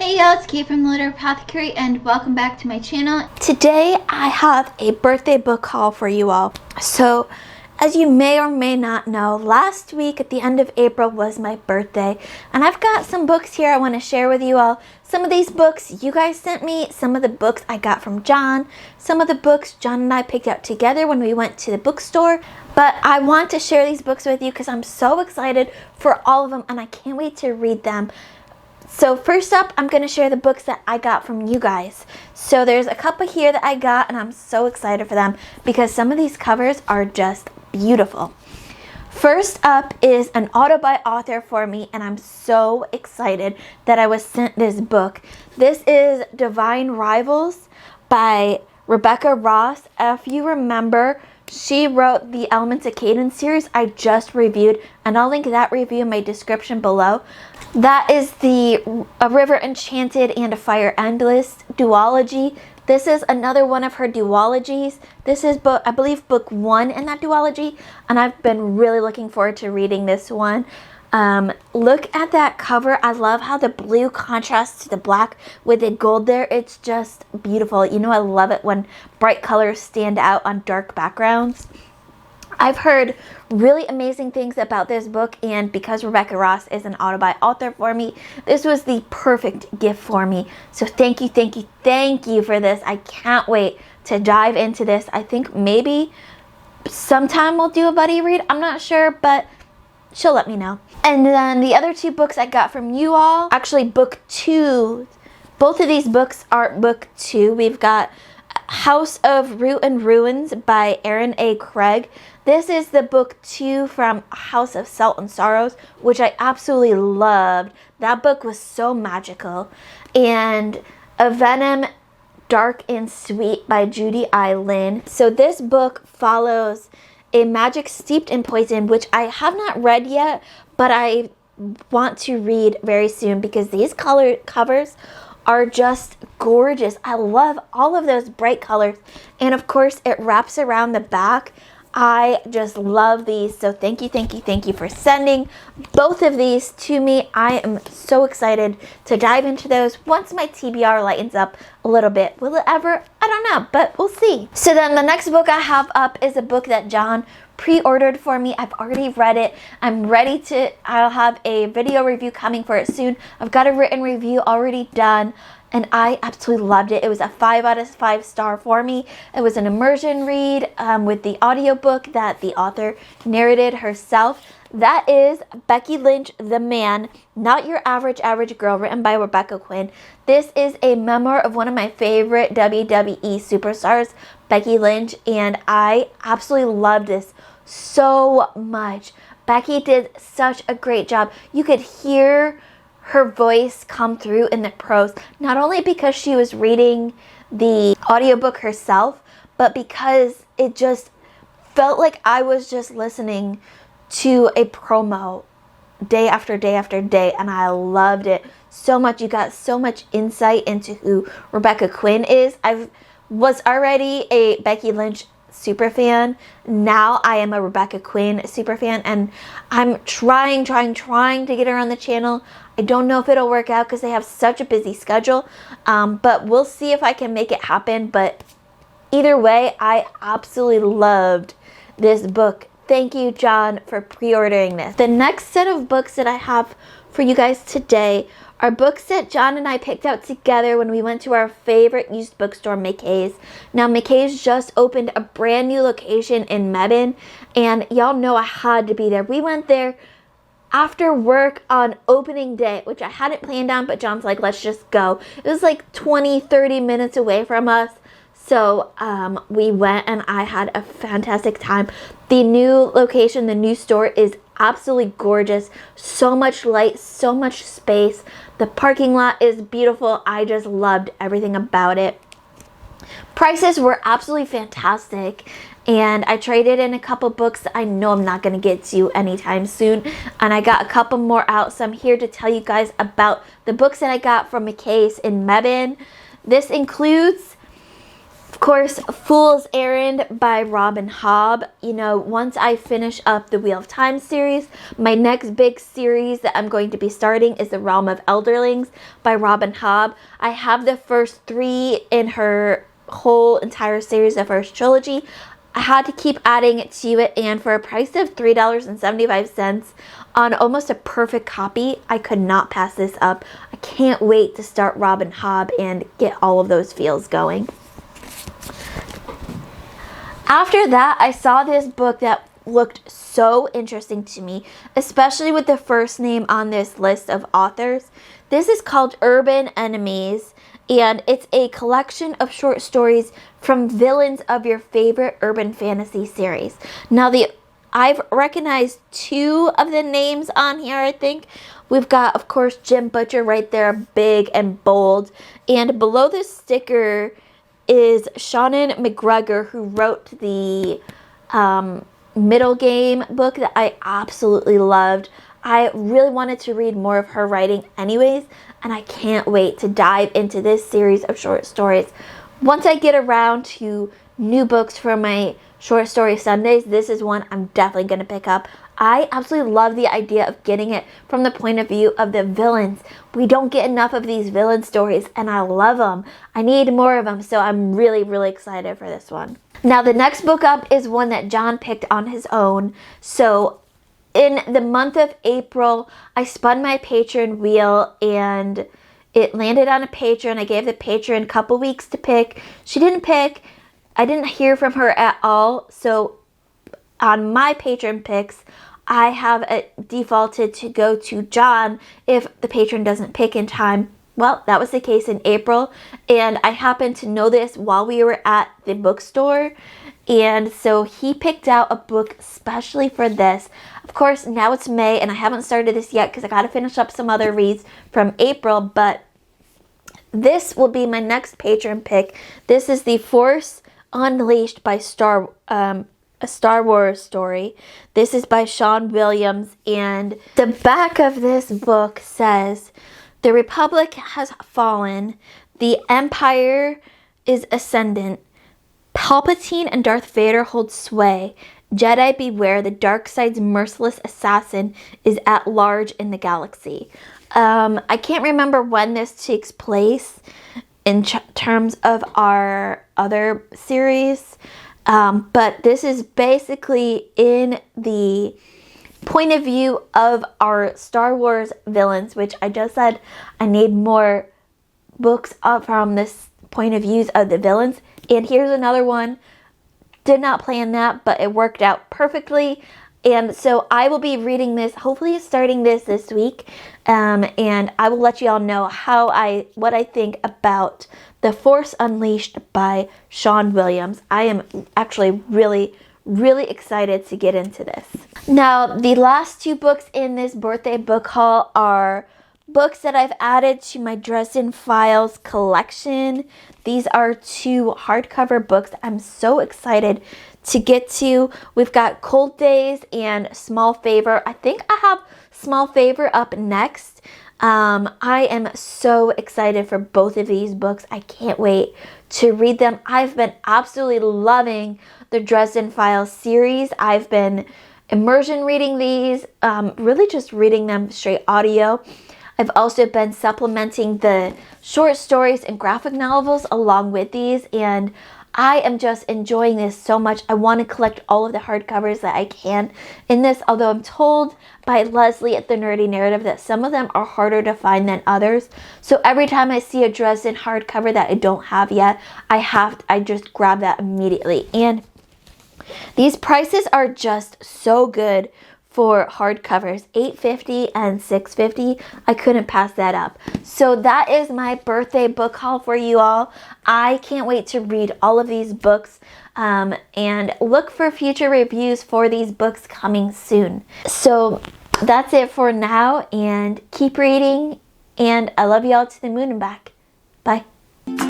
Hey y'all, it's Kate from the Apothecary and welcome back to my channel. Today I have a birthday book haul for you all. So as you may or may not know, last week at the end of April was my birthday, and I've got some books here I want to share with you all. Some of these books you guys sent me, some of the books I got from John, some of the books John and I picked out together when we went to the bookstore. But I want to share these books with you because I'm so excited for all of them and I can't wait to read them. So first up, I'm going to share the books that I got from you guys. So there's a couple here that I got and I'm so excited for them because some of these covers are just beautiful. First up is an auto by author for me, and I'm so excited that I was sent this book. This is Divine Rivals by Rebecca Ross. If you remember, she wrote the Elements of Cadence series I just reviewed, and I'll link that review in my description below. That is the A River Enchanted and A Fire Endless duology. This is another one of her duologies. This is, I believe, book 1 in that duology, and I've been really looking forward to reading this one. Look at that cover. I love how the blue contrasts to the black with the gold there. It's just beautiful. You know, I love it when bright colors stand out on dark backgrounds. I've heard really amazing things about this book, and because Rebecca Ross is an auto-buy author for me, this was the perfect gift for me. So thank you, thank you, thank you for this. I can't wait to dive into this. I think maybe sometime we'll do a buddy read. I'm not sure, but she'll let me know. And then the other two books I got from you all, actually book 2. Both of these books are book 2. We've got House of Root and Ruins by Erin A. Craig. This is the book 2 from House of Salt and Sorrows, which I absolutely loved. That book was so magical. And A Venom, Dark and Sweet by Judy I. Lin. So this book follows a magic steeped in poison, which I have not read yet, but I want to read very soon because these covers are just gorgeous. I love all of those bright colors, and of course it wraps around the back. I just love these. So thank you, thank you, thank you for sending both of these to me. I am so excited to dive into those once my TBR lightens up a little bit. Will it ever? I don't know, but we'll see. So then the next book I have up is a book that John pre-ordered for me. I've already read it. I'm ready to, I'll have a video review coming for it soon. I've got a written review already done, and I absolutely loved it. It was a 5 out of 5 star for me. It was an immersion read with the audiobook that the author narrated herself. That is Becky Lynch, The Man, Not Your Average Girl, written by Rebecca Quinn. This is a memoir of one of my favorite WWE superstars, Becky Lynch, and I absolutely loved this so much. Becky did such a great job. You could hear her voice come through in the prose, not only because she was reading the audiobook herself, but because it just felt like I was just listening to a promo day after day after day, and I loved it so much. You got so much insight into who Rebecca Quinn is. I was already a Becky Lynch super fan. Now I am a Rebecca Quinn super fan, and I'm trying to get her on the channel. I don't know if it'll work out because they have such a busy schedule, but we'll see if I can make it happen. But either way, I absolutely loved this book. Thank you, John, for pre-ordering this. The next set of books that I have for you guys today are books that John and I picked out together when we went to our favorite used bookstore, McKay's. Now, McKay's just opened a brand new location in Mebane, and y'all know I had to be there. We went there after work on opening day, which I hadn't planned on, but John's like, let's just go. It was like 20-30 minutes away from us. So we went, and I had a fantastic time. The new location, the new store is absolutely gorgeous. So much light, so much space. The parking lot is beautiful. I just loved everything about it. Prices were absolutely fantastic, and I traded in a couple books that I know I'm not going to get to anytime soon, and I got a couple more out, so I'm here to tell you guys about the books that I got from McKay's in Mebane. This includes Of course, Fool's Errand by Robin Hobb. You know, once I finish up the Wheel of Time series, my next big series that I'm going to be starting is The Realm of Elderlings by Robin Hobb. I have the first 3 in her whole entire series, the first trilogy. I had to keep adding it to it, and for a price of $3.75 on almost a perfect copy, I could not pass this up. I can't wait to start Robin Hobb and get all of those feels going. After that, I saw this book that looked so interesting to me, especially with the first name on this list of authors. This is called Urban Enemies, and it's a collection of short stories from villains of your favorite urban fantasy series. Now, I've recognized 2 of the names on here, I think. We've got, of course, Jim Butcher right there, big and bold. And below this sticker is Shannon McGregor, who wrote the Middle Game book that I absolutely loved. I really wanted to read more of her writing anyways, and I can't wait to dive into this series of short stories. Once I get around to new books for my short story Sundays, this is one I'm definitely going to pick up. I absolutely love the idea of getting it from the point of view of the villains. We don't get enough of these villain stories, and I love them. I need more of them, so I'm really, really excited for this one. Now, the next book up is one that John picked on his own. So, in the month of April, I spun my patron wheel, and it landed on a patron. I gave the patron a couple weeks to pick. She didn't pick. I didn't hear from her at all, so on my patron picks, I have it defaulted to go to John if the patron doesn't pick in time. Well, that was the case in April, and I happened to know this while we were at the bookstore, and so he picked out a book especially for this. Of course, now it's May, and I haven't started this yet because I got to finish up some other reads from April, but this will be my next patron pick. This is The Force Unleashed by a Star Wars story. This is by Sean Williams, and the back of this book says, "The Republic has fallen, the Empire is ascendant, Palpatine and Darth Vader hold sway, Jedi beware, the dark side's merciless assassin is at large in the galaxy." I can't remember when this takes place in terms of our other series, but this is basically in the point of view of our Star Wars villains, which I just said I need more books up from this point of views of the villains. And here's another one. Did not plan that, but it worked out perfectly. And so I will be reading this, hopefully starting this week. And I will let you all know what I think about The Force Unleashed by Sean Williams. I am actually really, really excited to get into this. Now, the last 2 books in this birthday book haul are books that I've added to my Dresden Files collection. These are 2 hardcover books I'm so excited to get to. We've got Cold Days and Small Favor. I think I have Small Favor up next. I am so excited for both of these books. I can't wait to read them. I've been absolutely loving the Dresden Files series. I've been immersion reading these, really just reading them straight audio. I've also been supplementing the short stories and graphic novels along with these, and I am just enjoying this so much. I want to collect all of the hardcovers that I can in this, although I'm told by Leslie at the Nerdy Narrative that some of them are harder to find than others. So every time I see a Dresden hardcover that I don't have yet, I just grab that immediately. And these prices are just so good for hardcovers, $8.50 and $6.50. I couldn't pass that up. So that is my birthday book haul for you all. I can't wait to read all of these books, and look for future reviews for these books coming soon. So that's it for now, and keep reading, and I love you all to the moon and back. Bye.